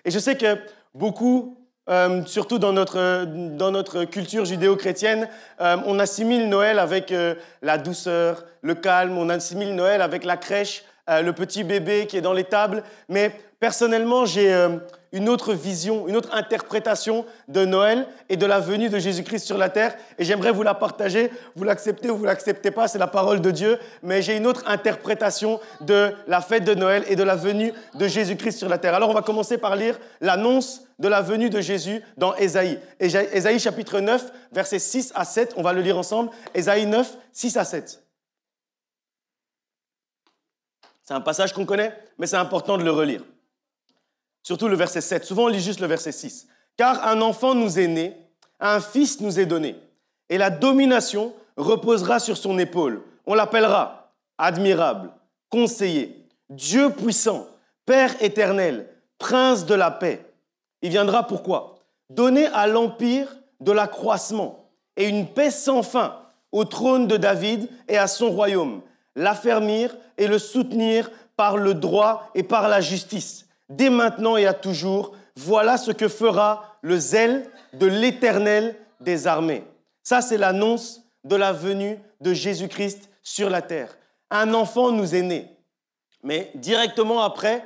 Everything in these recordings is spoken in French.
Et je sais que beaucoup, surtout dans notre culture judéo-chrétienne, on assimile Noël avec la douceur, le calme, on assimile Noël avec la crèche, le petit bébé qui est dans l'étable. Mais personnellement, j'ai une autre vision, une autre interprétation de Noël et de la venue de Jésus-Christ sur la terre. Et j'aimerais vous la partager. Vous l'acceptez ou vous l'acceptez pas, c'est la parole de Dieu. Mais j'ai une autre interprétation de la fête de Noël et de la venue de Jésus-Christ sur la terre. Alors on va commencer par lire l'annonce de la venue de Jésus dans Ésaïe. Ésaïe chapitre 9, versets 6 à 7. On va le lire ensemble. Ésaïe 9, 6 à 7. C'est un passage qu'on connaît, mais c'est important de le relire. Surtout le verset 7. Souvent, on lit juste le verset 6. « Car un enfant nous est né, un fils nous est donné, et la domination reposera sur son épaule. On l'appellera admirable, conseiller, Dieu puissant, Père éternel, prince de la paix. Il viendra pourquoi ? Donner à l'empire de l'accroissement et une paix sans fin au trône de David et à son royaume, l'affermir et le soutenir par le droit et par la justice. Dès maintenant et à toujours, voilà ce que fera le zèle de l'Éternel des armées. » Ça, c'est l'annonce de la venue de Jésus-Christ sur la terre. Un enfant nous est né. Mais directement après,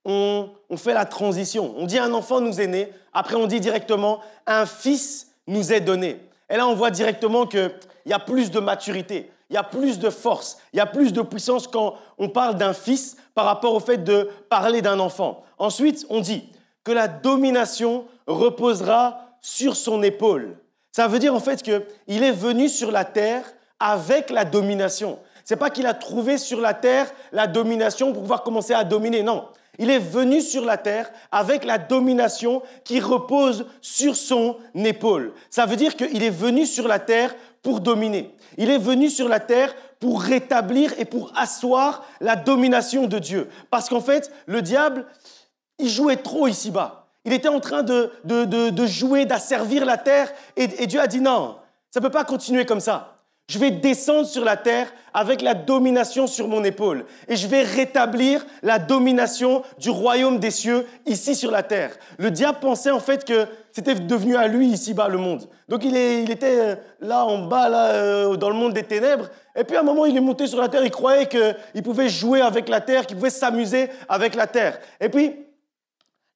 on fait la transition. On dit un enfant nous est né. Après, on dit directement un fils nous est donné. Et là, on voit directement qu'il y a plus de maturité. Il y a plus de force, il y a plus de puissance quand on parle d'un fils par rapport au fait de parler d'un enfant. Ensuite, on dit que la domination reposera sur son épaule. Ça veut dire en fait qu'il est venu sur la terre avec la domination. Ce n'est pas qu'il a trouvé sur la terre la domination pour pouvoir commencer à dominer, non. Il est venu sur la terre avec la domination qui repose sur son épaule. Ça veut dire qu'il est venu sur la terre pour dominer. Il est venu sur la terre pour rétablir et pour asseoir la domination de Dieu. Parce qu'en fait, le diable, il jouait trop ici-bas. Il était en train de jouer, d'asservir la terre. Et Dieu a dit non, ça ne peut pas continuer comme ça. Je vais descendre sur la terre avec la domination sur mon épaule. Et je vais rétablir la domination du royaume des cieux ici sur la terre. Le diable pensait en fait que c'était devenu à lui ici-bas le monde. Donc il était là en bas, là, dans le monde des ténèbres. Et puis à un moment, il est monté sur la terre. Il croyait qu'il pouvait jouer avec la terre, qu'il pouvait s'amuser avec la terre. Et puis,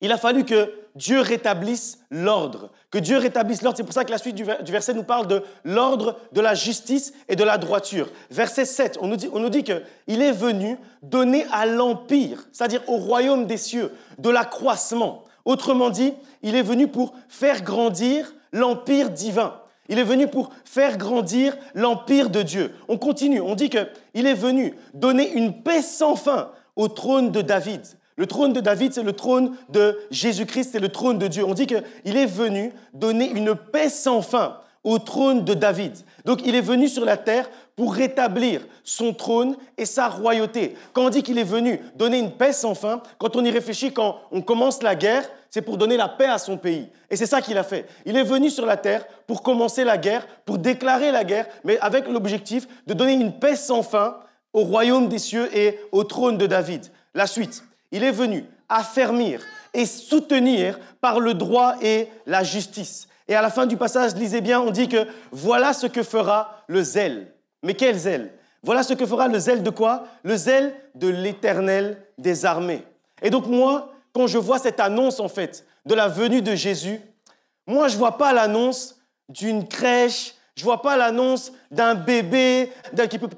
il a fallu que Dieu rétablisse l'ordre. Que Dieu rétablisse l'ordre. C'est pour ça que la suite du verset nous parle de l'ordre, de la justice et de la droiture. Verset 7, on nous dit qu'il est venu donner à l'empire, c'est-à-dire au royaume des cieux, de l'accroissement. Autrement dit, il est venu pour faire grandir l'empire divin. Il est venu pour faire grandir l'empire de Dieu. On continue, on dit qu'il est venu donner une paix sans fin au trône de David. Le trône de David, c'est le trône de Jésus-Christ, c'est le trône de Dieu. On dit qu'il est venu donner une paix sans fin au trône de David. Donc, il est venu sur la terre pour rétablir son trône et sa royauté. Quand on dit qu'il est venu donner une paix sans fin, quand on y réfléchit, quand on commence la guerre, c'est pour donner la paix à son pays. Et c'est ça qu'il a fait. Il est venu sur la terre pour commencer la guerre, pour déclarer la guerre, mais avec l'objectif de donner une paix sans fin au royaume des cieux et au trône de David. La suite. Il est venu affermir et soutenir par le droit et la justice. Et à la fin du passage, lisez bien, on dit que voilà ce que fera le zèle. Mais quel zèle ? Voilà ce que fera le zèle de quoi ? Le zèle de l'Éternel des armées. Et donc moi, quand je vois cette annonce en fait de la venue de Jésus, moi je ne vois pas l'annonce d'une crèche, je ne vois pas l'annonce d'un bébé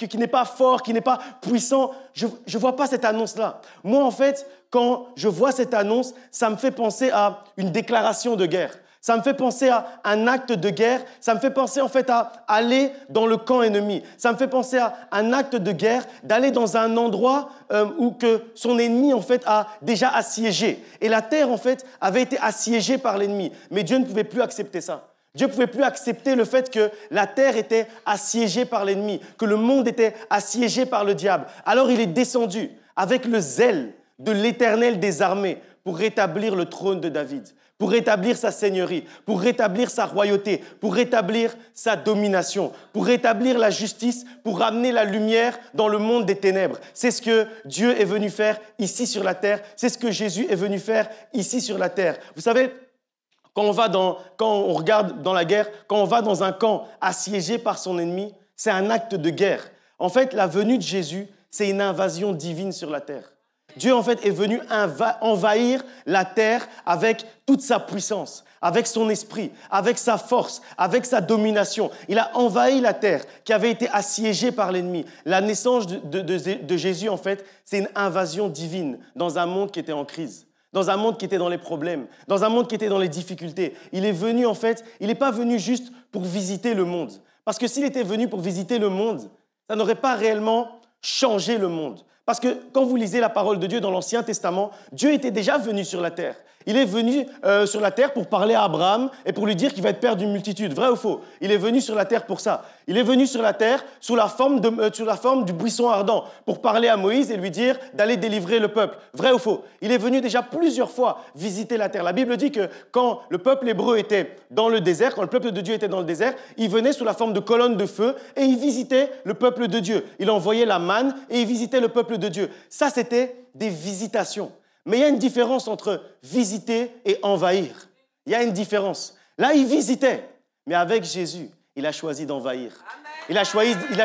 qui n'est pas fort, qui n'est pas puissant. Je ne vois pas cette annonce-là. Moi, en fait, quand je vois cette annonce, ça me fait penser à une déclaration de guerre. Ça me fait penser à un acte de guerre. Ça me fait penser, en fait, à aller dans le camp ennemi. Ça me fait penser à un acte de guerre, d'aller dans un endroit où que son ennemi, en fait, a déjà assiégé. Et la terre, en fait, avait été assiégée par l'ennemi. Mais Dieu ne pouvait plus accepter ça. Dieu ne pouvait plus accepter le fait que la terre était assiégée par l'ennemi, que le monde était assiégé par le diable. Alors il est descendu avec le zèle de l'Éternel des armées pour rétablir le trône de David, pour rétablir sa seigneurie, pour rétablir sa royauté, pour rétablir sa domination, pour rétablir la justice, pour ramener la lumière dans le monde des ténèbres. C'est ce que Dieu est venu faire ici sur la terre. C'est ce que Jésus est venu faire ici sur la terre. Vous savez, quand on regarde dans la guerre, quand on va dans un camp assiégé par son ennemi, c'est un acte de guerre. En fait, la venue de Jésus, c'est une invasion divine sur la terre. Dieu, en fait, est venu envahir la terre avec toute sa puissance, avec son esprit, avec sa force, avec sa domination. Il a envahi la terre qui avait été assiégée par l'ennemi. La naissance de Jésus, en fait, c'est une invasion divine dans un monde qui était en crise, dans un monde qui était dans les problèmes, dans un monde qui était dans les difficultés. Il est venu, en fait, il n'est pas venu juste pour visiter le monde. Parce que s'il était venu pour visiter le monde, ça n'aurait pas réellement changé le monde. Parce que quand vous lisez la parole de Dieu dans l'Ancien Testament, Dieu était déjà venu sur la terre. Il est venu sur la terre pour parler à Abraham et pour lui dire qu'il va être père d'une multitude. Vrai ou faux? Il est venu sur la terre pour ça. Il est venu sur la terre sous la forme du buisson ardent pour parler à Moïse et lui dire d'aller délivrer le peuple. Vrai ou faux? Il est venu déjà plusieurs fois visiter la terre. La Bible dit que quand le peuple hébreu était dans le désert, quand le peuple de Dieu était dans le désert, il venait sous la forme de colonnes de feu et il visitait le peuple de Dieu. Il envoyait la manne et il visitait le peuple de Dieu. Ça, c'était des visitations. Mais il y a une différence entre visiter et envahir. Il y a une différence. Là, il visitait. Mais avec Jésus, il a choisi d'envahir. Il a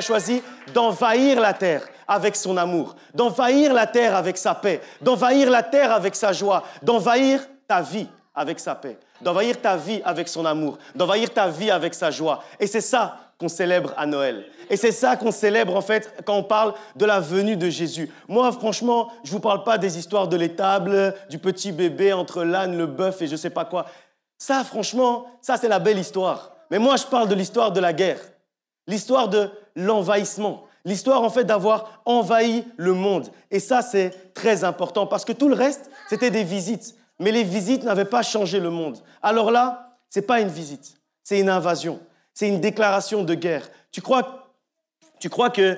choisi d'envahir la terre avec son amour, d'envahir la terre avec sa paix, d'envahir la terre avec sa joie, d'envahir ta vie avec sa paix, d'envahir ta vie avec son amour, d'envahir ta vie avec sa joie. Et c'est ça qu'on célèbre à Noël. Et c'est ça qu'on célèbre, en fait, quand on parle de la venue de Jésus. Moi, franchement, je ne vous parle pas des histoires de l'étable, du petit bébé entre l'âne, le bœuf et je ne sais pas quoi. Ça, franchement, ça, c'est la belle histoire. Mais moi, je parle de l'histoire de la guerre, l'histoire de l'envahissement, l'histoire, en fait, d'avoir envahi le monde. Et ça, c'est très important parce que tout le reste, c'était des visites. Mais les visites n'avaient pas changé le monde. Alors là, ce n'est pas une visite, c'est une invasion. C'est une déclaration de guerre. Tu crois que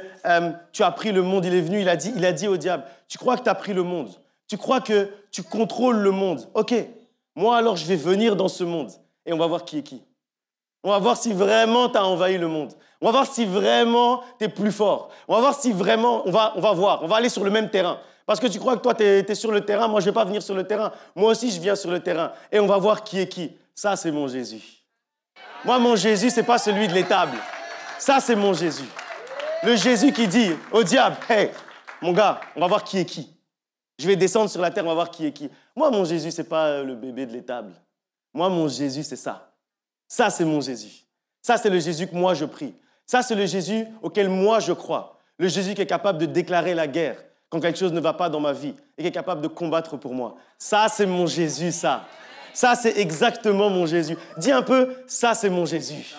tu as pris le monde, il est venu, il a dit au diable, tu crois que tu as pris le monde, tu crois que tu contrôles le monde. Ok, moi alors je vais venir dans ce monde et on va voir qui est qui. On va voir si vraiment tu as envahi le monde. On va voir si vraiment tu es plus fort. On va voir si vraiment, on va voir, on va aller sur le même terrain. Parce que tu crois que toi tu es sur le terrain, moi je ne vais pas venir sur le terrain. Moi aussi je viens sur le terrain et on va voir qui est qui. Ça c'est mon Jésus. Moi, mon Jésus, ce n'est pas celui de l'étable. Ça, c'est mon Jésus. Le Jésus qui dit au diable, « Hey, mon gars, on va voir qui est qui. Je vais descendre sur la terre, on va voir qui est qui. » Moi, mon Jésus, ce n'est pas le bébé de l'étable. Moi, mon Jésus, c'est ça. Ça, c'est mon Jésus. Ça, c'est le Jésus que moi, je prie. Ça, c'est le Jésus auquel moi, je crois. Le Jésus qui est capable de déclarer la guerre quand quelque chose ne va pas dans ma vie et qui est capable de combattre pour moi. Ça, c'est mon Jésus, ça. Ça, c'est exactement mon Jésus. Dis un peu, ça, c'est mon Jésus.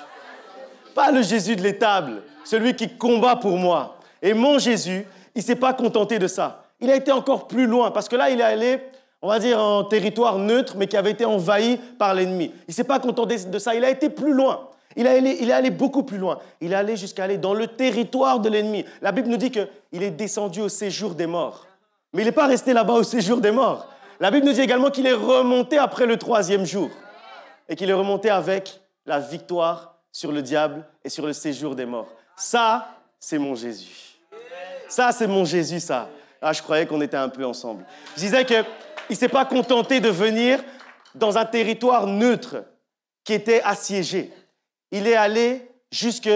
Pas le Jésus de l'étable, celui qui combat pour moi. Et mon Jésus, il ne s'est pas contenté de ça. Il a été encore plus loin, parce que là, il est allé, on va dire, en territoire neutre, mais qui avait été envahi par l'ennemi. Il ne s'est pas contenté de ça, il a été plus loin. Il est allé beaucoup plus loin. Il est allé jusqu'à aller dans le territoire de l'ennemi. La Bible nous dit qu'il est descendu au séjour des morts. Mais il n'est pas resté là-bas au séjour des morts. La Bible nous dit également qu'il est remonté après le 3e jour et qu'il est remonté avec la victoire sur le diable et sur le séjour des morts. Ça, c'est mon Jésus. Ça, c'est mon Jésus, ça. Ah, je croyais qu'on était un peu ensemble. Je disais qu'il ne s'est pas contenté de venir dans un territoire neutre qui était assiégé. Il est allé jusque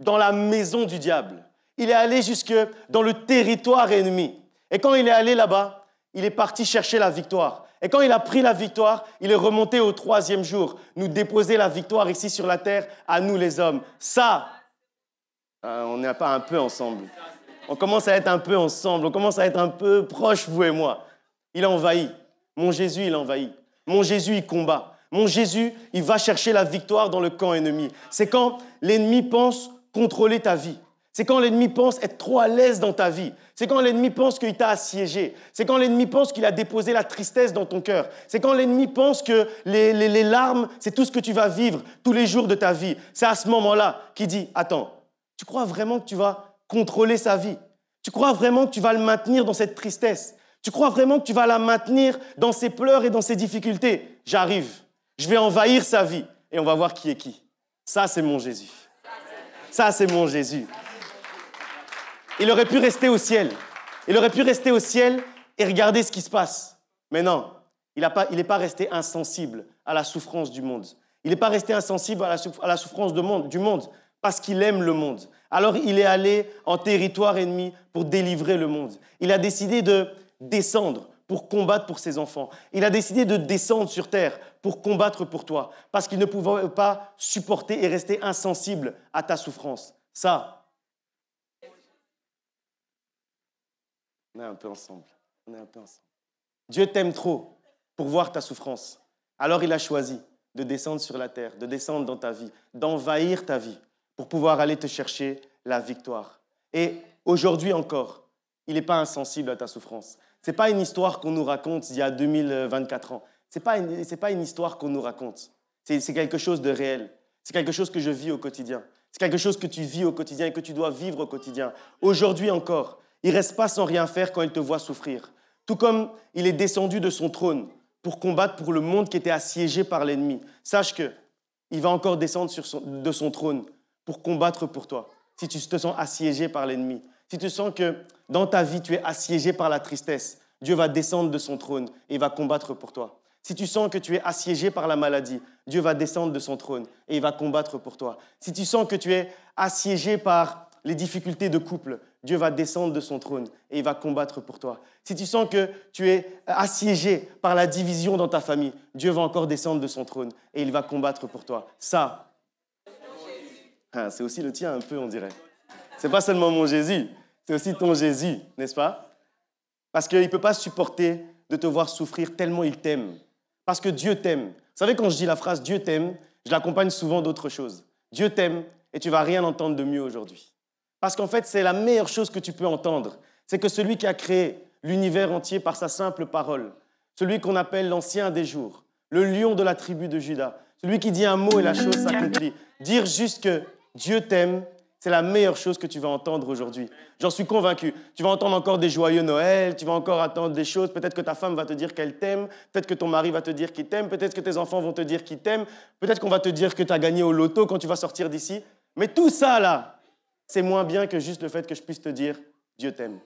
dans la maison du diable. Il est allé jusque dans le territoire ennemi. Et quand il est allé là-bas, il est parti chercher la victoire. Et quand il a pris la victoire, il est remonté au 3e jour, nous déposer la victoire ici sur la terre, à nous les hommes. Ça, on n'est pas un peu ensemble. On commence à être un peu ensemble, on commence à être un peu proches, vous et moi. Il a envahi. Mon Jésus, il envahit. Mon Jésus, il combat. Mon Jésus, il va chercher la victoire dans le camp ennemi. C'est quand l'ennemi pense contrôler ta vie. C'est quand l'ennemi pense être trop à l'aise dans ta vie. C'est quand l'ennemi pense qu'il t'a assiégé. C'est quand l'ennemi pense qu'il a déposé la tristesse dans ton cœur. C'est quand l'ennemi pense que les larmes, c'est tout ce que tu vas vivre tous les jours de ta vie. C'est à ce moment-là qu'il dit, attends, tu crois vraiment que tu vas contrôler sa vie? Tu crois vraiment que tu vas le maintenir dans cette tristesse? Tu crois vraiment que tu vas la maintenir dans ses pleurs et dans ses difficultés? J'arrive. Je vais envahir sa vie et on va voir qui est qui. Ça, c'est mon Jésus. Ça, c'est mon Jésus. Il aurait pu rester au ciel. Il aurait pu rester au ciel et regarder ce qui se passe. Mais non, il n'est pas resté insensible à la souffrance du monde. Il n'est pas resté insensible à la souffrance du monde parce qu'il aime le monde. Alors, il est allé en territoire ennemi pour délivrer le monde. Il a décidé de descendre pour combattre pour ses enfants. Il a décidé de descendre sur terre pour combattre pour toi parce qu'il ne pouvait pas supporter et rester insensible à ta souffrance. Ça, on est un peu ensemble. Dieu t'aime trop pour voir ta souffrance. Alors, il a choisi de descendre sur la terre, de descendre dans ta vie, d'envahir ta vie pour pouvoir aller te chercher la victoire. Et aujourd'hui encore, il n'est pas insensible à ta souffrance. Ce n'est pas une histoire qu'on nous raconte il y a 2024 ans. Ce n'est pas une histoire qu'on nous raconte. C'est quelque chose de réel. C'est quelque chose que je vis au quotidien. C'est quelque chose que tu vis au quotidien et que tu dois vivre au quotidien. Aujourd'hui encore, il ne reste pas sans rien faire quand il te voit souffrir. Tout comme il est descendu de son trône pour combattre pour le monde qui était assiégé par l'ennemi. Sache qu'il va encore descendre de son trône pour combattre pour toi. Si tu te sens assiégé par l'ennemi, si tu sens que dans ta vie, tu es assiégé par la tristesse, Dieu va descendre de son trône et il va combattre pour toi. Si tu sens que tu es assiégé par la maladie, Dieu va descendre de son trône et il va combattre pour toi. Si tu sens que tu es assiégé par les difficultés de couple, Dieu va descendre de son trône et il va combattre pour toi. Si tu sens que tu es assiégé par la division dans ta famille, Dieu va encore descendre de son trône et il va combattre pour toi. Ça, c'est aussi le tien un peu, on dirait. C'est pas seulement mon Jésus, c'est aussi ton Jésus, n'est-ce pas? Parce qu'il ne peut pas supporter de te voir souffrir tellement il t'aime. Parce que Dieu t'aime. Vous savez, quand je dis la phrase « Dieu t'aime », je l'accompagne souvent d'autres choses. Dieu t'aime et tu ne vas rien entendre de mieux aujourd'hui. Parce qu'en fait, c'est la meilleure chose que tu peux entendre. C'est que celui qui a créé l'univers entier par sa simple parole, celui qu'on appelle l'ancien des jours, le lion de la tribu de Juda, celui qui dit un mot et la chose s'accomplit. Dire juste que Dieu t'aime, c'est la meilleure chose que tu vas entendre aujourd'hui. J'en suis convaincu. Tu vas entendre encore des joyeux Noël, tu vas encore entendre des choses. Peut-être que ta femme va te dire qu'elle t'aime, peut-être que ton mari va te dire qu'il t'aime, peut-être que tes enfants vont te dire qu'ils t'aiment, peut-être qu'on va te dire que tu as gagné au loto quand tu vas sortir d'ici. Mais tout ça, là, c'est moins bien que juste le fait que je puisse te dire « Dieu t'aime ».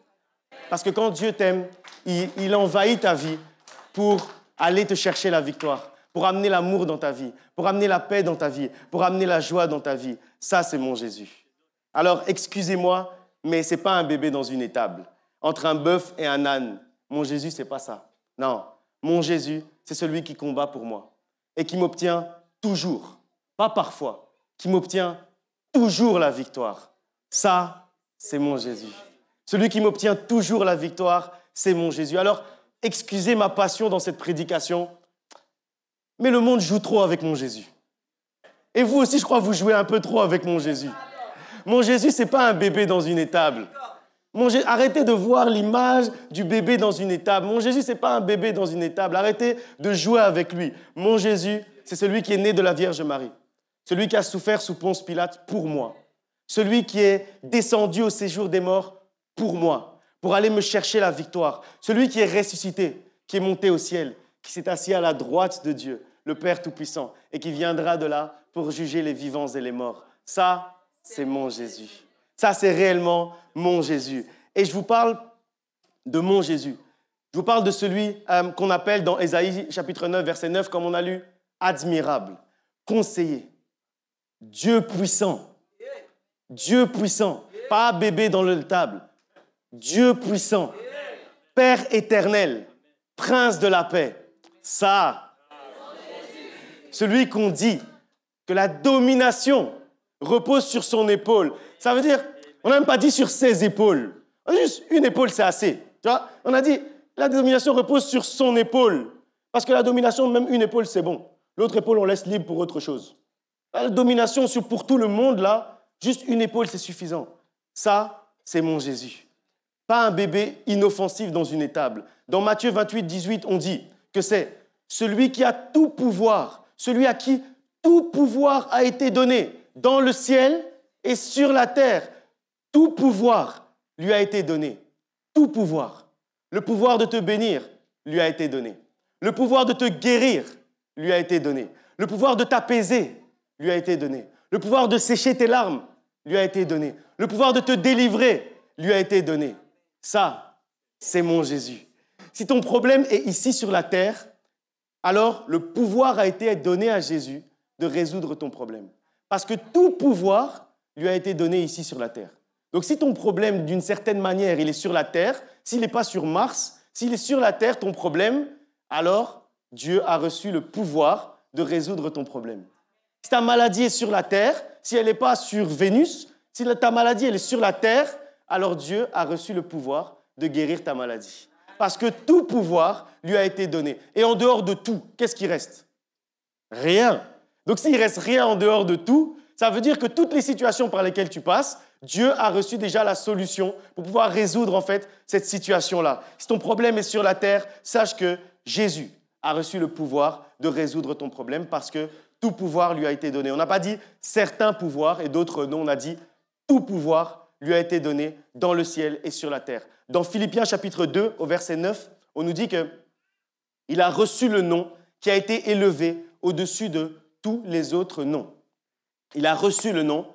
Parce que quand Dieu t'aime, il envahit ta vie pour aller te chercher la victoire, pour amener l'amour dans ta vie, pour amener la paix dans ta vie, pour amener la joie dans ta vie. Ça, c'est mon Jésus. Alors, excusez-moi, mais ce n'est pas un bébé dans une étable. Entre un bœuf et un âne, mon Jésus, ce n'est pas ça. Non, mon Jésus, c'est celui qui combat pour moi et qui m'obtient toujours, pas parfois, qui m'obtient toujours la victoire. Ça, c'est mon Jésus. Celui qui m'obtient toujours la victoire, c'est mon Jésus. Alors, excusez ma passion dans cette prédication, mais le monde joue trop avec mon Jésus. Et vous aussi, je crois, vous jouez un peu trop avec mon Jésus. Mon Jésus, ce n'est pas un bébé dans une étable. Arrêtez de voir l'image du bébé dans une étable. Mon Jésus, ce n'est pas un bébé dans une étable. Arrêtez de jouer avec lui. Mon Jésus, c'est celui qui est né de la Vierge Marie. Celui qui a souffert sous Ponce Pilate pour moi. Celui qui est descendu au séjour des morts pour moi, pour aller me chercher la victoire. Celui qui est ressuscité, qui est monté au ciel, qui s'est assis à la droite de Dieu, le Père Tout-Puissant, et qui viendra de là pour juger les vivants et les morts. Ça, c'est mon Jésus. Ça, c'est réellement mon Jésus. Et je vous parle de mon Jésus. Je vous parle de celui qu'on appelle dans Ésaïe chapitre 9, verset 9, comme on a lu, admirable, conseiller, Dieu puissant. Dieu puissant, pas bébé dans le table. Dieu puissant, Père éternel, Prince de la paix. Ça, celui qu'on dit que la domination repose sur son épaule. Ça veut dire, on n'a même pas dit sur ses épaules. On a dit juste une épaule, c'est assez. Tu vois? On a dit, la domination repose sur son épaule. Parce que la domination, même une épaule, c'est bon. L'autre épaule, on laisse libre pour autre chose. La domination pour tout le monde, là, juste une épaule, c'est suffisant. Ça, c'est mon Jésus. Pas un bébé inoffensif dans une étable. Dans Matthieu 28, 18, on dit que c'est celui qui a tout pouvoir, celui à qui tout pouvoir a été donné dans le ciel et sur la terre. Tout pouvoir lui a été donné. Tout pouvoir. Le pouvoir de te bénir lui a été donné. Le pouvoir de te guérir lui a été donné. Le pouvoir de t'apaiser lui a été donné. Le pouvoir de sécher tes larmes lui a été donné. Le pouvoir de te délivrer lui a été donné. Ça, c'est mon Jésus. Si ton problème est ici sur la terre, alors le pouvoir a été donné à Jésus de résoudre ton problème. Parce que tout pouvoir lui a été donné ici sur la terre. Donc si ton problème, d'une certaine manière, il est sur la terre, s'il n'est pas sur Mars, s'il est sur la terre, ton problème, alors Dieu a reçu le pouvoir de résoudre ton problème. Si ta maladie est sur la terre, si elle n'est pas sur Vénus, si ta maladie elle est sur la terre, alors Dieu a reçu le pouvoir de guérir ta maladie. Parce que tout pouvoir lui a été donné. Et en dehors de tout, qu'est-ce qui reste? Rien. Donc s'il ne reste rien en dehors de tout, ça veut dire que toutes les situations par lesquelles tu passes, Dieu a reçu déjà la solution pour pouvoir résoudre en fait cette situation-là. Si ton problème est sur la terre, sache que Jésus a reçu le pouvoir de résoudre ton problème parce que tout pouvoir lui a été donné. On n'a pas dit certains pouvoirs et d'autres non, on a dit tout pouvoir lui a été donné dans le ciel et sur la terre. Dans Philippiens chapitre 2, au verset 9, on nous dit qu'il a reçu le nom qui a été élevé au-dessus de tous les autres noms. Il a reçu le nom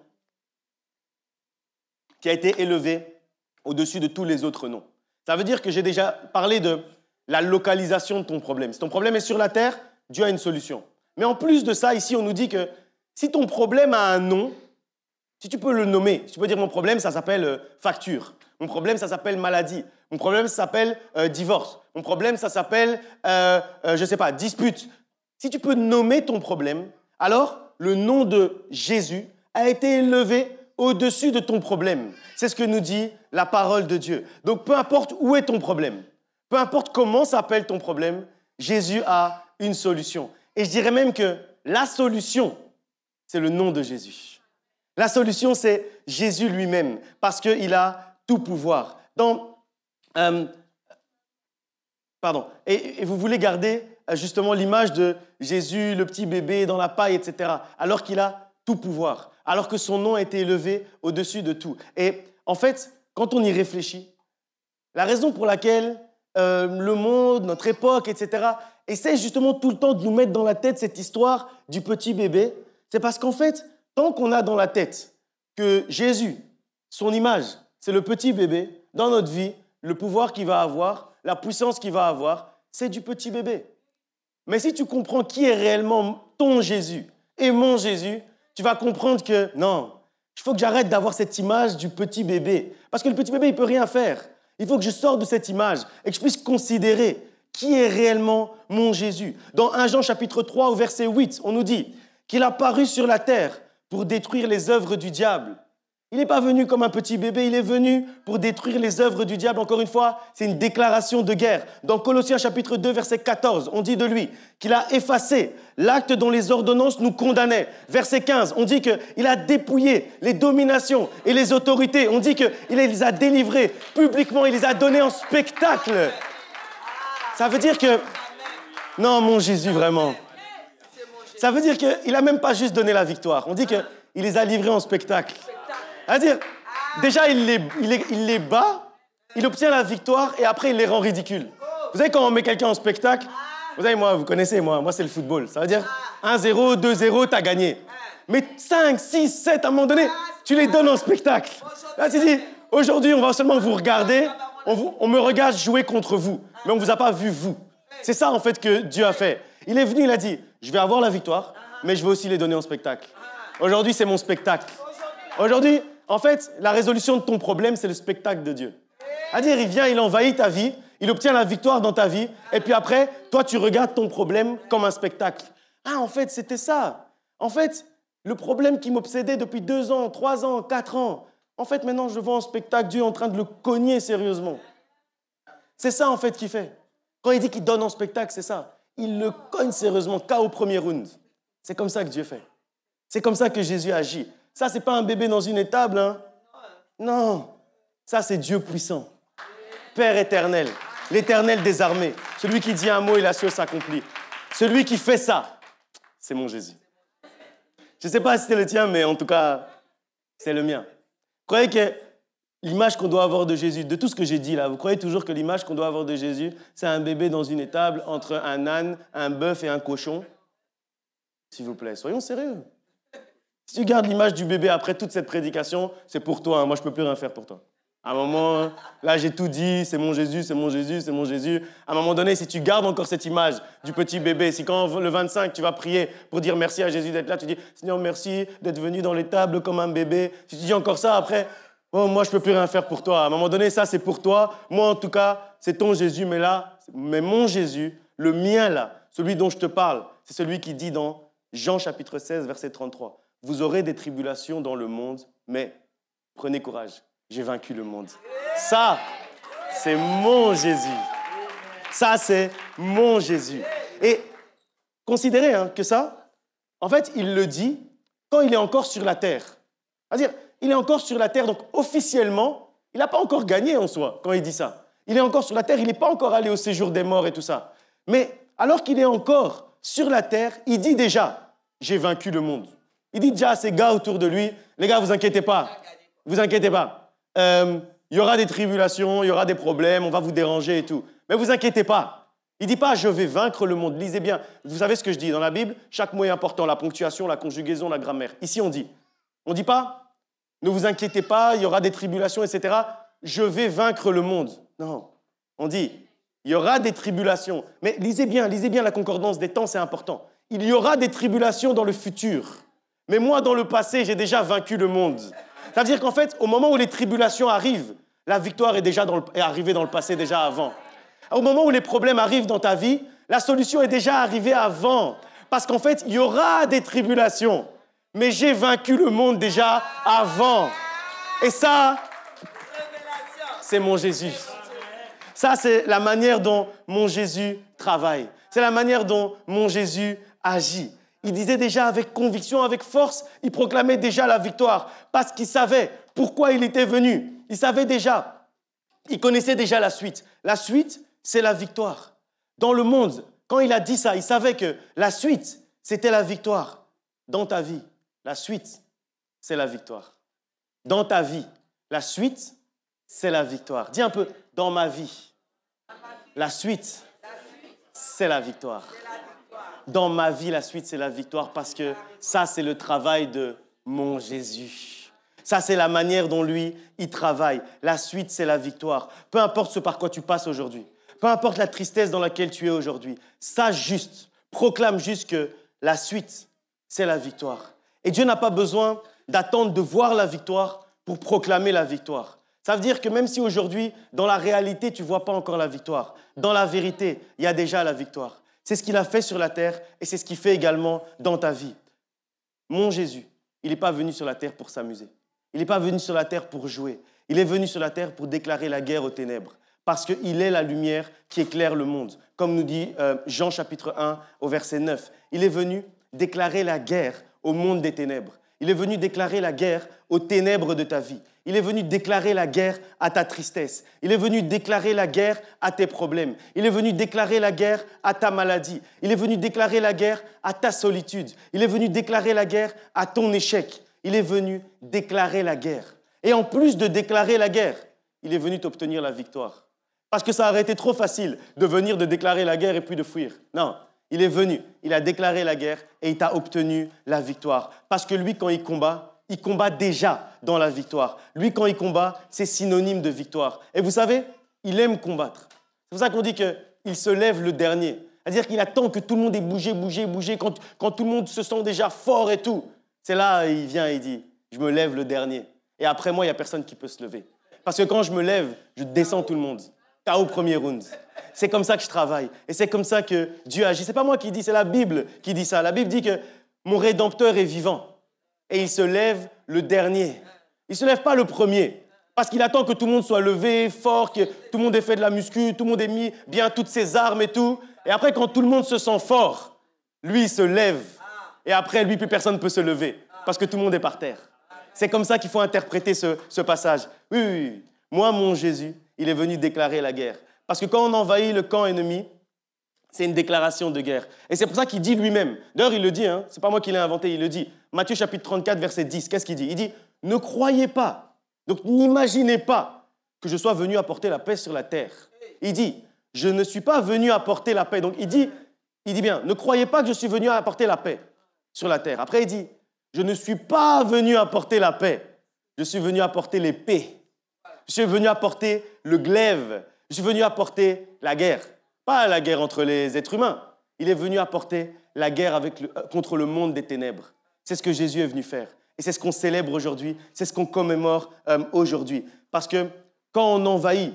qui a été élevé au-dessus de tous les autres noms. Ça veut dire que j'ai déjà parlé de la localisation de ton problème. Si ton problème est sur la terre, Dieu a une solution. Mais en plus de ça, ici, on nous dit que si ton problème a un nom, si tu peux le nommer, si tu peux dire mon problème, ça s'appelle facture. Mon problème, ça s'appelle maladie. Mon problème, ça s'appelle divorce. Mon problème, ça s'appelle, je ne sais pas, dispute. Si tu peux nommer ton problème, alors le nom de Jésus a été élevé au-dessus de ton problème. C'est ce que nous dit la parole de Dieu. Donc, peu importe où est ton problème, peu importe comment s'appelle ton problème, Jésus a une solution. Et je dirais même que la solution, c'est le nom de Jésus. La solution, c'est Jésus lui-même, parce qu'il a tout pouvoir. Et vous voulez garder justement l'image de Jésus, le petit bébé dans la paille, etc., alors qu'il a tout pouvoir, alors que son nom a été élevé au-dessus de tout. Et en fait, quand on y réfléchit, la raison pour laquelle le monde, notre époque, etc., essaie justement tout le temps de nous mettre dans la tête cette histoire du petit bébé, c'est parce qu'en fait, tant qu'on a dans la tête que Jésus, son image, c'est le petit bébé, dans notre vie, le pouvoir qu'il va avoir, la puissance qu'il va avoir, c'est du petit bébé. Mais si tu comprends qui est réellement ton Jésus et mon Jésus, tu vas comprendre que non, il faut que j'arrête d'avoir cette image du petit bébé. Parce que le petit bébé, il ne peut rien faire. Il faut que je sorte de cette image et que je puisse considérer qui est réellement mon Jésus. Dans 1 Jean chapitre 3 au verset 8, on nous dit qu'il a paru sur la terre pour détruire les œuvres du diable. Il n'est pas venu comme un petit bébé, il est venu pour détruire les œuvres du diable. Encore une fois, c'est une déclaration de guerre. Dans Colossiens chapitre 2, verset 14, on dit de lui qu'il a effacé l'acte dont les ordonnances nous condamnaient. Verset 15, on dit qu'il a dépouillé les dominations et les autorités. On dit qu'il les a délivrés publiquement, il les a donnés en spectacle. Ça veut dire que... Non, mon Jésus, vraiment. Ça veut dire qu'il n'a même pas juste donné la victoire. On dit qu'il les a livrés en spectacle. C'est-à-dire, déjà, il les bat, il obtient la victoire et après, il les rend ridicules. Vous savez, quand on met quelqu'un en spectacle, vous savez, vous connaissez, moi c'est le football. Ça veut dire 1-0, 2-0, t'as gagné. Mais 5, 6, 7, à un moment donné, tu les donnes en spectacle. Là, tu dis, aujourd'hui, on va seulement vous regarder, on me regarde jouer contre vous, mais on ne vous a pas vu, vous. C'est ça, en fait, que Dieu a fait. Il est venu, il a dit, je vais avoir la victoire, mais je vais aussi les donner en spectacle. Aujourd'hui, c'est mon spectacle. Aujourd'hui, en fait, la résolution de ton problème, c'est le spectacle de Dieu. C'est-à-dire, il vient, il envahit ta vie, il obtient la victoire dans ta vie, et puis après, toi, tu regardes ton problème comme un spectacle. Ah, en fait, c'était ça. En fait, le problème qui m'obsédait depuis 2 ans, 3 ans, 4 ans, en fait, maintenant, je vois en spectacle Dieu en train de le cogner sérieusement. C'est ça, en fait, qu'il fait. Quand il dit qu'il donne en spectacle, c'est ça. Il le cogne sérieusement, KO au premier round. C'est comme ça que Dieu fait. C'est comme ça que Jésus agit. Ça, ce n'est pas un bébé dans une étable, hein? Non, ça, c'est Dieu puissant. Père éternel, l'éternel des armées, celui qui dit un mot et la chose s'accomplit. Celui qui fait ça, c'est mon Jésus. Je ne sais pas si c'est le tien, mais en tout cas, c'est le mien. Vous croyez que l'image qu'on doit avoir de Jésus, de tout ce que j'ai dit là, vous croyez toujours que l'image qu'on doit avoir de Jésus, c'est un bébé dans une étable entre un âne, un bœuf et un cochon? S'il vous plaît, soyons sérieux. Si tu gardes l'image du bébé après toute cette prédication, c'est pour toi. Moi, je ne peux plus rien faire pour toi. À un moment, là, j'ai tout dit, c'est mon Jésus, c'est mon Jésus, c'est mon Jésus. À un moment donné, si tu gardes encore cette image du petit bébé, si quand le 25, tu vas prier pour dire merci à Jésus d'être là, tu dis « Seigneur, merci d'être venu dans l'étable comme un bébé », si tu dis encore ça, après, « Oh, moi, je ne peux plus rien faire pour toi ». À un moment donné, ça, c'est pour toi. Moi, en tout cas, c'est ton Jésus, mais là, mais mon Jésus, le mien là, celui dont je te parle, c'est celui qui dit dans Jean chapitre 16, verset 33, « Vous aurez des tribulations dans le monde, mais prenez courage. J'ai vaincu le monde. » Ça, c'est mon Jésus. Ça, c'est mon Jésus. Et considérez que ça, en fait, il le dit quand il est encore sur la terre. C'est-à-dire, il est encore sur la terre, donc officiellement, il n'a pas encore gagné en soi quand il dit ça. Il est encore sur la terre, il n'est pas encore allé au séjour des morts et tout ça. Mais alors qu'il est encore sur la terre, il dit déjà, j'ai vaincu le monde. Il dit déjà à ses gars autour de lui, les gars, vous inquiétez pas, vous inquiétez pas. Il y aura des tribulations, il y aura des problèmes, on va vous déranger et tout. Mais vous inquiétez pas. Il ne dit pas « je vais vaincre le monde ». Lisez bien. Vous savez ce que je dis dans la Bible? Chaque mot est important, la ponctuation, la conjugaison, la grammaire. Ici, on dit pas « ne vous inquiétez pas, il y aura des tribulations, etc. Je vais vaincre le monde ». Non. On dit « il y aura des tribulations ». Mais lisez bien la concordance des temps, c'est important. Il y aura des tribulations dans le futur. Mais moi, dans le passé, j'ai déjà vaincu le monde. Ça veut dire qu'en fait, au moment où les tribulations arrivent, la victoire est déjà arrivée dans le passé, déjà avant. Au moment où les problèmes arrivent dans ta vie, la solution est déjà arrivée avant. Parce qu'en fait, il y aura des tribulations. Mais j'ai vaincu le monde déjà avant. Et ça, c'est mon Jésus. Ça, c'est la manière dont mon Jésus travaille. C'est la manière dont mon Jésus agit. Il disait déjà avec conviction, avec force, il proclamait déjà la victoire parce qu'il savait pourquoi il était venu. Il savait déjà, il connaissait déjà la suite. La suite, c'est la victoire. Dans le monde, quand il a dit ça, il savait que la suite, c'était la victoire. Dans ta vie, la suite, c'est la victoire. Dans ta vie, la suite, c'est la victoire. Dis un peu, dans ma vie, la suite, c'est la victoire. Dans ma vie, la suite, c'est la victoire parce que ça, c'est le travail de mon Jésus. Ça, c'est la manière dont lui, il travaille. La suite, c'est la victoire. Peu importe ce par quoi tu passes aujourd'hui, peu importe la tristesse dans laquelle tu es aujourd'hui, sache juste, proclame juste que la suite, c'est la victoire. Et Dieu n'a pas besoin d'attendre de voir la victoire pour proclamer la victoire. Ça veut dire que même si aujourd'hui, dans la réalité, tu ne vois pas encore la victoire, dans la vérité, il y a déjà la victoire. C'est ce qu'il a fait sur la terre et c'est ce qu'il fait également dans ta vie. Mon Jésus, il n'est pas venu sur la terre pour s'amuser. Il n'est pas venu sur la terre pour jouer. Il est venu sur la terre pour déclarer la guerre aux ténèbres. Parce qu'il est la lumière qui éclaire le monde. Comme nous dit Jean chapitre 1 au verset 9. Il est venu déclarer la guerre au monde des ténèbres. Il est venu déclarer la guerre aux ténèbres de ta vie. Il est venu déclarer la guerre à ta tristesse. Il est venu déclarer la guerre à tes problèmes. Il est venu déclarer la guerre à ta maladie. Il est venu déclarer la guerre à ta solitude. Il est venu déclarer la guerre à ton échec. Il est venu déclarer la guerre. Et en plus de déclarer la guerre, il est venu t'obtenir la victoire. Parce que ça aurait été trop facile de venir de déclarer la guerre et puis de fuir. Non, il est venu, il a déclaré la guerre et il t'a obtenu la victoire. Parce que lui, quand il combat déjà dans la victoire. Lui, quand il combat, c'est synonyme de victoire. Et vous savez, il aime combattre. C'est pour ça qu'on dit qu'il se lève le dernier. C'est-à-dire qu'il attend que tout le monde ait bougé. Quand tout le monde se sent déjà fort et tout. C'est là, il vient et il dit, je me lève le dernier. Et après moi, il n'y a personne qui peut se lever. Parce que quand je me lève, je descends tout le monde. KO premier round. C'est comme ça que je travaille. Et c'est comme ça que Dieu agit. Ce n'est pas moi qui dis, c'est la Bible qui dit ça. La Bible dit que mon Rédempteur est vivant. Et il se lève le dernier. Il ne se lève pas le premier. Parce qu'il attend que tout le monde soit levé, fort, que tout le monde ait fait de la muscu, tout le monde ait mis bien toutes ses armes et tout. Et après, quand tout le monde se sent fort, lui, il se lève. Et après, lui, plus personne ne peut se lever. Parce que tout le monde est par terre. C'est comme ça qu'il faut interpréter ce passage. Oui. Moi, mon Jésus, il est venu déclarer la guerre. Parce que quand on envahit le camp ennemi, c'est une déclaration de guerre. Et c'est pour ça qu'il dit lui-même. D'ailleurs, il le dit, c'est pas moi qui l'ai inventé, il le dit. Matthieu chapitre 34, verset 10, qu'est-ce qu'il dit? Il dit, ne croyez pas Donc n'imaginez pas que je sois venu apporter la paix sur la terre. Il dit, je ne suis pas venu apporter la paix. Donc il dit bien, ne croyez pas que je suis venu apporter la paix sur la terre. Après il dit, je ne suis pas venu apporter la paix. Je suis venu apporter l'épée. Je suis venu apporter le glaive. Je suis venu apporter la guerre. Pas la guerre entre les êtres humains. Il est venu apporter la guerre contre le monde des ténèbres. C'est ce que Jésus est venu faire. Et c'est ce qu'on célèbre aujourd'hui. C'est ce qu'on commémore aujourd'hui. Parce que quand on envahit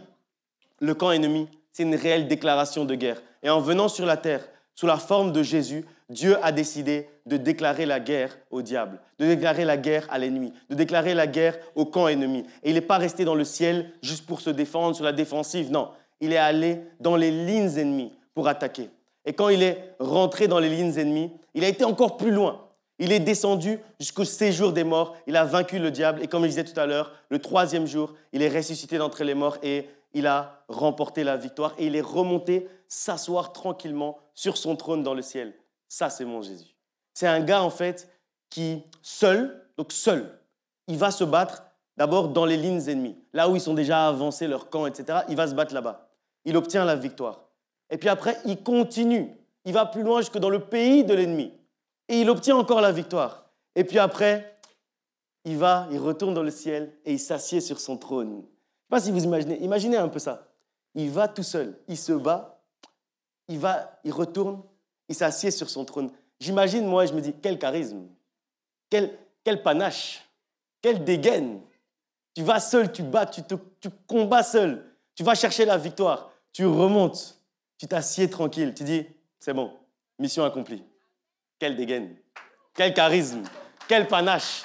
le camp ennemi, c'est une réelle déclaration de guerre. Et en venant sur la terre, sous la forme de Jésus, Dieu a décidé de déclarer la guerre au diable, de déclarer la guerre à l'ennemi, de déclarer la guerre au camp ennemi. Et il n'est pas resté dans le ciel juste pour se défendre sur la défensive, non. Il est allé dans les lignes ennemies pour attaquer. Et quand il est rentré dans les lignes ennemies, il a été encore plus loin. Il est descendu jusqu'au séjour des morts. Il a vaincu le diable. Et comme je disais tout à l'heure, le 3e jour, il est ressuscité d'entre les morts et il a remporté la victoire. Et il est remonté s'asseoir tranquillement sur son trône dans le ciel. Ça, c'est mon Jésus. C'est un gars, en fait, qui, seul, il va se battre d'abord dans les lignes ennemies. Là où ils sont déjà avancés, leur camp, etc., il va se battre là-bas. Il obtient la victoire. Et puis après, il continue. Il va plus loin jusque dans le pays de l'ennemi. Et il obtient encore la victoire. Et puis après, il retourne dans le ciel et il s'assied sur son trône. Je ne sais pas si vous imaginez un peu ça. Il va tout seul, il se bat, il retourne, il s'assied sur son trône. J'imagine, moi, je me dis, quel charisme, quel panache, quelle dégaine. Tu vas seul, tu bats, tu combats seul, tu vas chercher la victoire, tu remontes, tu t'assieds tranquille, tu dis, c'est bon, mission accomplie. Quelle dégaine, quel charisme, quel panache.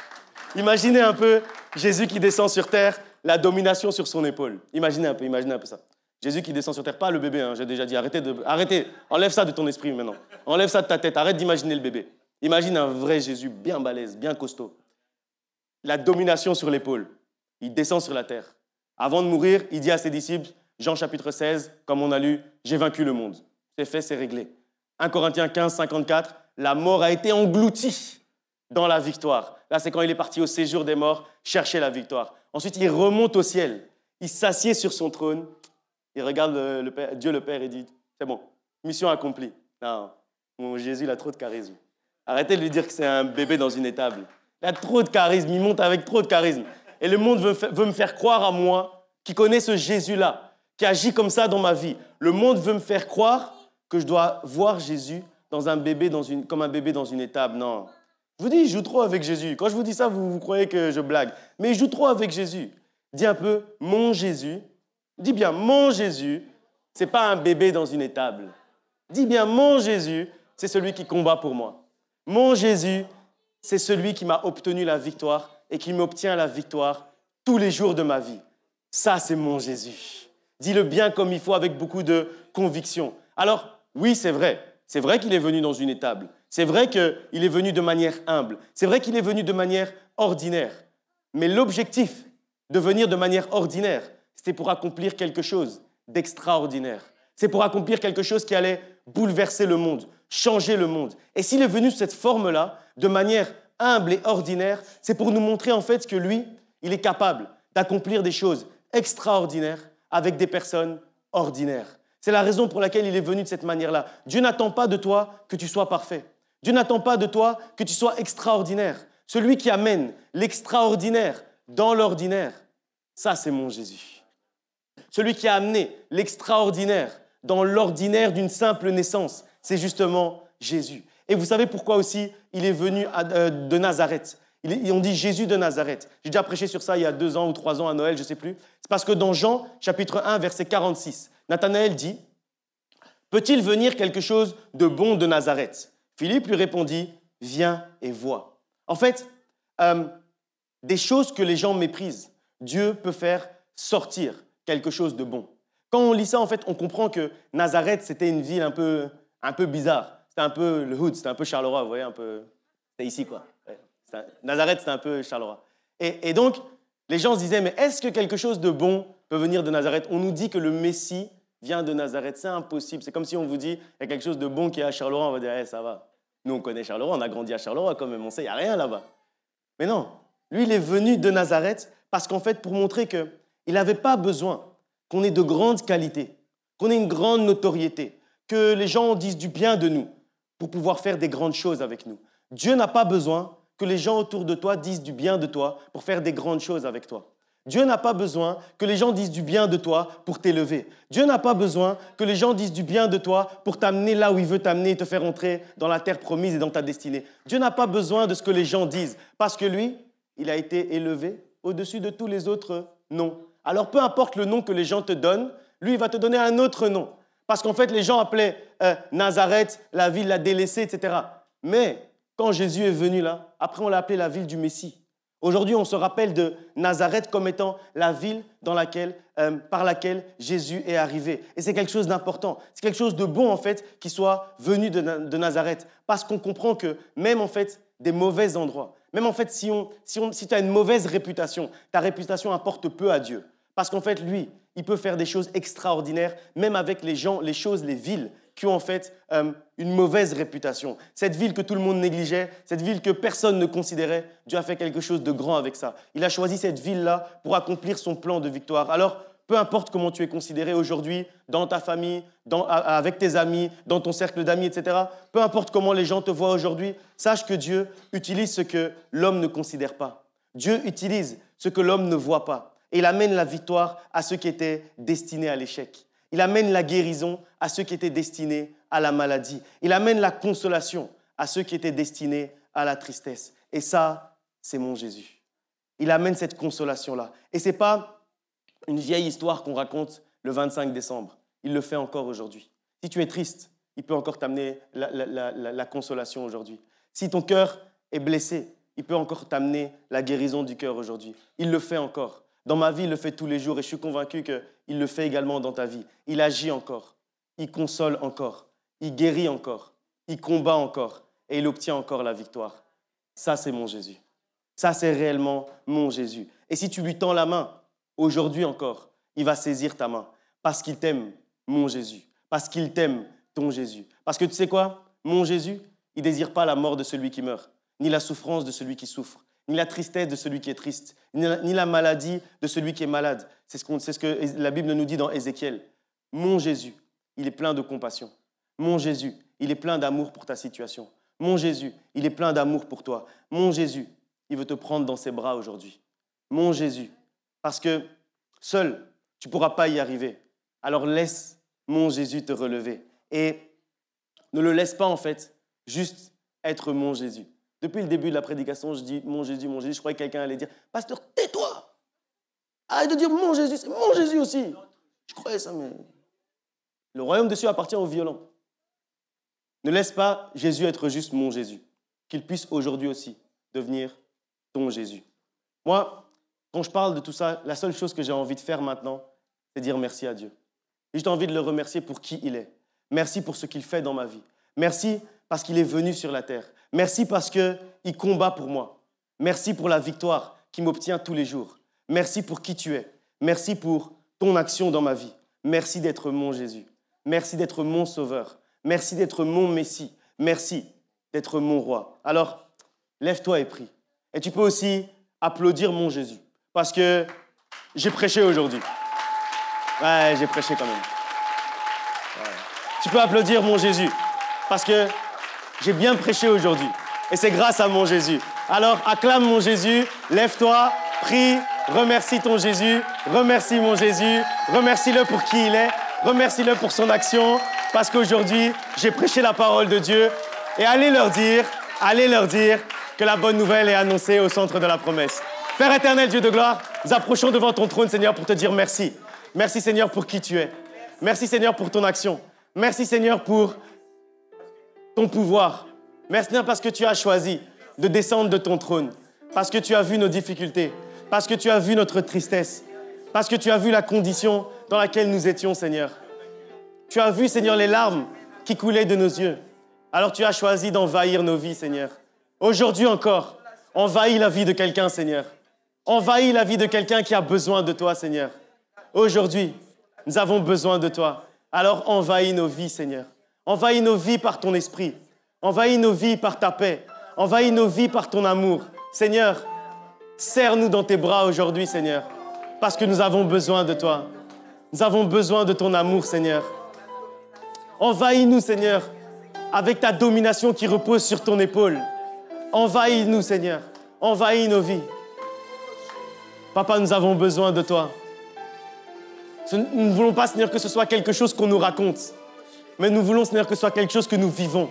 Imaginez un peu Jésus qui descend sur terre, la domination sur son épaule. Imaginez un peu ça. Jésus qui descend sur terre, pas le bébé, j'ai déjà dit, arrêtez, enlève ça de ton esprit maintenant. Enlève ça de ta tête, arrête d'imaginer le bébé. Imagine un vrai Jésus bien balèze, bien costaud. La domination sur l'épaule. Il descend sur la terre. Avant de mourir, il dit à ses disciples, Jean chapitre 16, comme on a lu, « J'ai vaincu le monde. C'est fait, c'est réglé. » 1 Corinthiens 15, 54, la mort a été engloutie dans la victoire. Là, c'est quand il est parti au séjour des morts chercher la victoire. Ensuite, il remonte au ciel. Il s'assied sur son trône. Il regarde Dieu le Père et dit, c'est bon, mission accomplie. Non, mon Jésus, il a trop de charisme. Arrêtez de lui dire que c'est un bébé dans une étable. Il a trop de charisme, il monte avec trop de charisme. Et le monde veut me faire croire à moi, qui connais ce Jésus-là, qui agit comme ça dans ma vie. Le monde veut me faire croire que je dois voir Jésus comme un bébé dans une étable. Non. Je vous dis, il joue trop avec Jésus. Quand je vous dis ça, vous croyez que je blague. Mais il joue trop avec Jésus. Dis un peu, mon Jésus. Dis bien, mon Jésus, ce n'est pas un bébé dans une étable. Dis bien, mon Jésus, c'est celui qui combat pour moi. Mon Jésus, c'est celui qui m'a obtenu la victoire et qui m'obtient la victoire tous les jours de ma vie. Ça, c'est mon Jésus. Dis-le bien comme il faut, avec beaucoup de conviction. Alors, oui, c'est vrai. C'est vrai qu'il est venu dans une étable. C'est vrai qu'il est venu de manière humble. C'est vrai qu'il est venu de manière ordinaire. Mais l'objectif de venir de manière ordinaire, c'était pour accomplir quelque chose d'extraordinaire. C'est pour accomplir quelque chose qui allait bouleverser le monde, changer le monde. Et s'il est venu de cette forme-là, de manière humble et ordinaire, c'est pour nous montrer en fait que lui, il est capable d'accomplir des choses extraordinaires avec des personnes ordinaires. C'est la raison pour laquelle il est venu de cette manière-là. Dieu n'attend pas de toi que tu sois parfait. Dieu n'attend pas de toi que tu sois extraordinaire. Celui qui amène l'extraordinaire dans l'ordinaire, ça c'est mon Jésus. Celui qui a amené l'extraordinaire dans l'ordinaire d'une simple naissance, c'est justement Jésus. Et vous savez pourquoi aussi il est venu de Nazareth. On dit Jésus de Nazareth. J'ai déjà prêché sur ça il y a 2 ans ou 3 ans à Noël, je ne sais plus. C'est parce que dans Jean, chapitre 1, verset 46, Nathanaël dit « Peut-il venir quelque chose de bon de Nazareth ?» Philippe lui répondit « Viens et vois. » En fait, des choses que les gens méprisent, Dieu peut faire sortir quelque chose de bon. Quand on lit ça, en fait, on comprend que Nazareth, c'était une ville un peu bizarre. C'était un peu le hood, c'était un peu Charleroi, vous voyez, un peu... C'était ici, quoi. Ouais. Nazareth, c'était un peu Charleroi. Et donc, les gens se disaient, mais est-ce que quelque chose de bon peut venir de Nazareth? On nous dit que le Messie vient de Nazareth. C'est impossible. C'est comme si on vous dit, il y a quelque chose de bon qui est à Charleroi, on va dire, ça va. Nous, on connaît Charleroi, on a grandi à Charleroi quand même, on sait, il n'y a rien là-bas. Mais non, lui, il est venu de Nazareth Parce qu'en fait, pour montrer qu'il n'avait pas besoin qu'on ait de grandes qualités, qu'on ait une grande notoriété, que les gens disent du bien de nous pour pouvoir faire des grandes choses avec nous. Dieu n'a pas besoin que les gens autour de toi disent du bien de toi pour faire des grandes choses avec toi. Dieu n'a pas besoin que les gens disent du bien de toi pour t'élever. Dieu n'a pas besoin que les gens disent du bien de toi pour t'amener là où il veut t'amener et te faire entrer dans la terre promise et dans ta destinée. Dieu n'a pas besoin de ce que les gens disent parce que lui, il a été élevé au-dessus de tous les autres noms. Alors peu importe le nom que les gens te donnent, lui, il va te donner un autre nom. Parce qu'en fait, les gens appelaient Nazareth, la ville la délaissée, etc. Mais quand Jésus est venu là, après on l'a appelé la ville du Messie. Aujourd'hui, on se rappelle de Nazareth comme étant la ville par laquelle Jésus est arrivé. Et c'est quelque chose d'important. C'est quelque chose de bon, en fait, qui soit venu de Nazareth. Parce qu'on comprend que même, en fait, des mauvais endroits, même, en fait, si tu as une mauvaise réputation, ta réputation importe peu à Dieu. Parce qu'en fait, lui, il peut faire des choses extraordinaires, même avec les gens, les choses, les villes qui ont en fait une mauvaise réputation. Cette ville que tout le monde négligeait, cette ville que personne ne considérait, Dieu a fait quelque chose de grand avec ça. Il a choisi cette ville-là pour accomplir son plan de victoire. Alors, peu importe comment tu es considéré aujourd'hui, dans ta famille, avec tes amis, dans ton cercle d'amis, etc., peu importe comment les gens te voient aujourd'hui, sache que Dieu utilise ce que l'homme ne considère pas. Dieu utilise ce que l'homme ne voit pas. Et il amène la victoire à ceux qui étaient destinés à l'échec. Il amène la guérison à ceux qui étaient destinés à la maladie. Il amène la consolation à ceux qui étaient destinés à la tristesse. Et ça, c'est mon Jésus. Il amène cette consolation-là. Et ce n'est pas une vieille histoire qu'on raconte le 25 décembre. Il le fait encore aujourd'hui. Si tu es triste, il peut encore t'amener la consolation aujourd'hui. Si ton cœur est blessé, il peut encore t'amener la guérison du cœur aujourd'hui. Il le fait encore. Dans ma vie, il le fait tous les jours et je suis convaincu qu'il le fait également dans ta vie. Il agit encore, il console encore, il guérit encore, il combat encore et il obtient encore la victoire. Ça, c'est mon Jésus. Ça, c'est réellement mon Jésus. Et si tu lui tends la main, aujourd'hui encore, il va saisir ta main parce qu'il t'aime, mon Jésus, parce qu'il t'aime, ton Jésus. Parce que tu sais quoi? Mon Jésus, il ne désire pas la mort de celui qui meurt, ni la souffrance de celui qui souffre, ni la tristesse de celui qui est triste, ni la maladie de celui qui est malade. C'est ce que la Bible nous dit dans Ézéchiel. Mon Jésus, il est plein de compassion. Mon Jésus, il est plein d'amour pour ta situation. Mon Jésus, il est plein d'amour pour toi. Mon Jésus, il veut te prendre dans ses bras aujourd'hui. Mon Jésus, parce que seul, tu ne pourras pas y arriver. Alors laisse mon Jésus te relever. Et ne le laisse pas en fait juste être mon Jésus. Depuis le début de la prédication, je dis mon Jésus, mon Jésus. Je croyais que quelqu'un allait dire « Pasteur, tais-toi! Arrête de dire mon Jésus, c'est mon Jésus aussi !» Je croyais ça, mais le royaume de Dieu appartient aux violents. Ne laisse pas Jésus être juste mon Jésus. Qu'il puisse aujourd'hui aussi devenir ton Jésus. Moi, quand je parle de tout ça, la seule chose que j'ai envie de faire maintenant, c'est dire merci à Dieu. J'ai juste envie de le remercier pour qui il est. Merci pour ce qu'il fait dans ma vie. Merci parce qu'il est venu sur la terre. Merci parce qu'il combat pour moi. Merci pour la victoire qu'il m'obtient tous les jours. Merci pour qui tu es. Merci pour ton action dans ma vie. Merci d'être mon Jésus. Merci d'être mon Sauveur. Merci d'être mon Messie. Merci d'être mon Roi. Alors, lève-toi et prie. Et tu peux aussi applaudir mon Jésus. Parce que j'ai prêché aujourd'hui. Ouais, j'ai prêché quand même. Ouais. Tu peux applaudir mon Jésus. Parce que j'ai bien prêché aujourd'hui. Et c'est grâce à mon Jésus. Alors, acclame mon Jésus, lève-toi, prie, remercie ton Jésus, remercie mon Jésus, remercie-le pour qui il est, remercie-le pour son action, parce qu'aujourd'hui, j'ai prêché la parole de Dieu. Et allez leur dire que la bonne nouvelle est annoncée au centre de la promesse. Père éternel, Dieu de gloire, nous approchons devant ton trône, Seigneur, pour te dire merci. Merci, Seigneur, pour qui tu es. Merci, Seigneur, pour ton action. Merci, Seigneur, pour ton pouvoir. Merci, Seigneur, parce que tu as choisi de descendre de ton trône, parce que tu as vu nos difficultés, parce que tu as vu notre tristesse, parce que tu as vu la condition dans laquelle nous étions, Seigneur. Tu as vu, Seigneur, les larmes qui coulaient de nos yeux. Alors tu as choisi d'envahir nos vies, Seigneur. Aujourd'hui encore, envahis la vie de quelqu'un, Seigneur. Envahis la vie de quelqu'un qui a besoin de toi, Seigneur. Aujourd'hui, nous avons besoin de toi. Alors envahis nos vies, Seigneur. Envahis nos vies par ton esprit. Envahis nos vies par ta paix. Envahis nos vies par ton amour. Seigneur, Serre-nous dans tes bras aujourd'hui, Seigneur, parce que nous avons besoin de toi. Nous avons besoin de ton amour, Seigneur. Envahis-nous, Seigneur, avec ta domination qui repose sur ton épaule. Envahis-nous, Seigneur. Envahis nos vies. Papa, nous avons besoin de toi. Nous ne voulons pas, Seigneur, que ce soit quelque chose qu'on nous raconte, mais nous voulons, Seigneur, que ce soit quelque chose que nous vivons.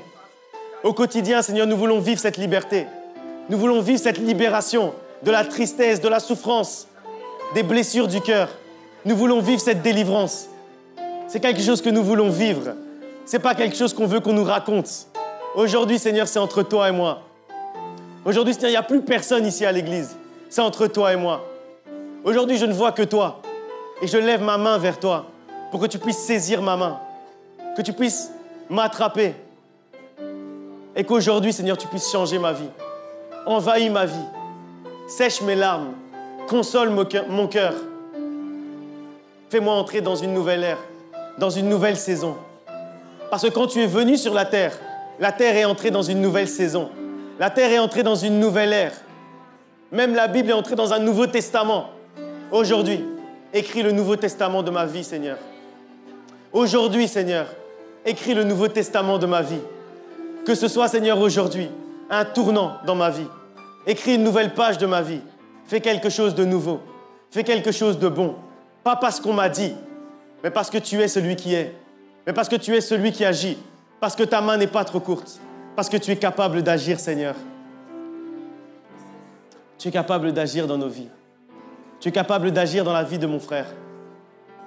Au quotidien, Seigneur, nous voulons vivre cette liberté. Nous voulons vivre cette libération de la tristesse, de la souffrance, des blessures du cœur. Nous voulons vivre cette délivrance. C'est quelque chose que nous voulons vivre. Ce n'est pas quelque chose qu'on veut qu'on nous raconte. Aujourd'hui, Seigneur, c'est entre toi et moi. Aujourd'hui, Seigneur, il n'y a plus personne ici à l'église. C'est entre toi et moi. Aujourd'hui, je ne vois que toi. Et je lève ma main vers toi pour que tu puisses saisir ma main, que tu puisses m'attraper. Et qu'aujourd'hui, Seigneur, tu puisses changer ma vie. Envahis ma vie. Sèche mes larmes. Console mon cœur. Fais-moi entrer dans une nouvelle ère, dans une nouvelle saison. Parce que quand tu es venu sur la terre est entrée dans une nouvelle saison. La terre est entrée dans une nouvelle ère. Même la Bible est entrée dans un Nouveau Testament. Aujourd'hui, écris le Nouveau Testament de ma vie, Seigneur. Aujourd'hui, Seigneur, écris le Nouveau Testament de ma vie. Que ce soit, Seigneur, aujourd'hui, un tournant dans ma vie. Écris une nouvelle page de ma vie. Fais quelque chose de nouveau. Fais quelque chose de bon. Pas parce qu'on m'a dit, mais parce que tu es celui qui est. Mais parce que tu es celui qui agit. Parce que ta main n'est pas trop courte. Parce que tu es capable d'agir, Seigneur. Tu es capable d'agir dans nos vies. Tu es capable d'agir dans la vie de mon frère.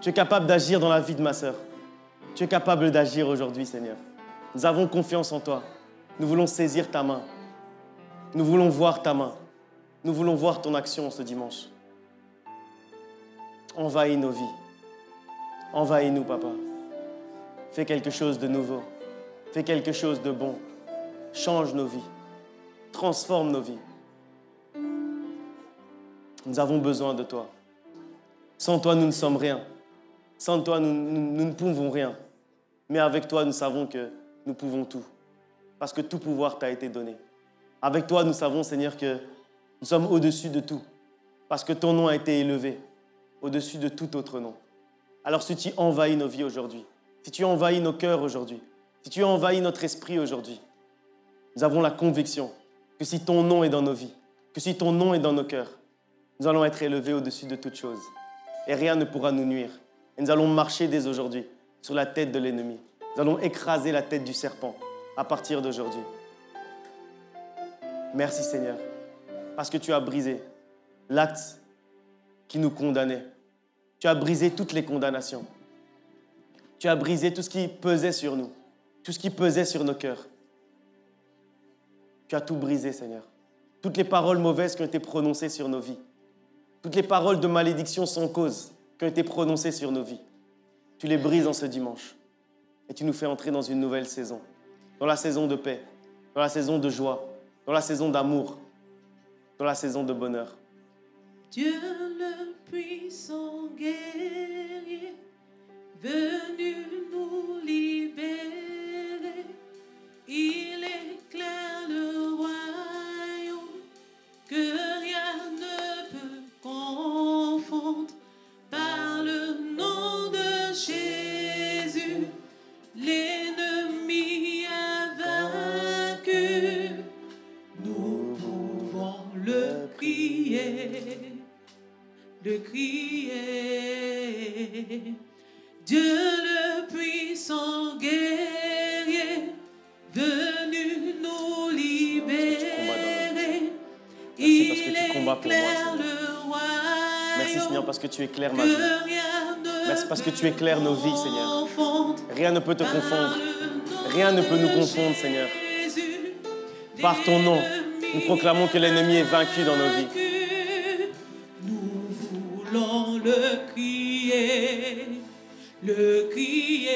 Tu es capable d'agir dans la vie de ma sœur. Tu es capable d'agir aujourd'hui, Seigneur. Nous avons confiance en toi. Nous voulons saisir ta main. Nous voulons voir ta main. Nous voulons voir ton action ce dimanche. Envahis nos vies. Envahis-nous, Papa. Fais quelque chose de nouveau. Fais quelque chose de bon. Change nos vies. Transforme nos vies. Nous avons besoin de toi. Sans toi, nous ne sommes rien. Sans toi, nous ne pouvons rien. Mais avec toi, nous savons que nous pouvons tout. Parce que tout pouvoir t'a été donné. Avec toi, nous savons, Seigneur, que nous sommes au-dessus de tout. Parce que ton nom a été élevé au-dessus de tout autre nom. Alors si tu envahis nos vies aujourd'hui, si tu envahis nos cœurs aujourd'hui, si tu envahis notre esprit aujourd'hui, nous avons la conviction que si ton nom est dans nos vies, que si ton nom est dans nos cœurs, nous allons être élevés au-dessus de toutes choses. Et rien ne pourra nous nuire. Et nous allons marcher dès aujourd'hui sur la tête de l'ennemi. Nous allons écraser la tête du serpent à partir d'aujourd'hui. Merci Seigneur, parce que tu as brisé l'acte qui nous condamnait. Tu as brisé toutes les condamnations. Tu as brisé tout ce qui pesait sur nous, tout ce qui pesait sur nos cœurs. Tu as tout brisé, Seigneur. Toutes les paroles mauvaises qui ont été prononcées sur nos vies. Toutes les paroles de malédiction sans cause qui ont été prononcées sur nos vies. Tu les brises en ce dimanche. Et tu nous fais entrer dans une nouvelle saison. Dans la saison de paix, dans la saison de joie, dans la saison d'amour, dans la saison de bonheur. Dieu le puissant guerrier, venu nous libérer, il éclaire le royaume que rien ne peut confondre. Par le nom de Jésus, l'ennemi est vaincu. Nous pouvons le prier. De crier. Dieu le puissant guerrier, venu nous libérer. Il éclaire le royaume. Merci Seigneur parce que tu éclaires ma vie. Merci parce que tu éclaires nos vies, Seigneur. Rien ne peut te confondre. Rien ne peut nous confondre, Seigneur. Par ton nom, nous proclamons que l'ennemi est vaincu dans nos vies. Voulons le crier, le crier.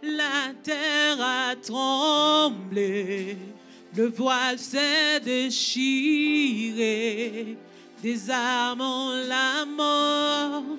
La terre a tremblé, le voile s'est déchiré, des armes ont la mort.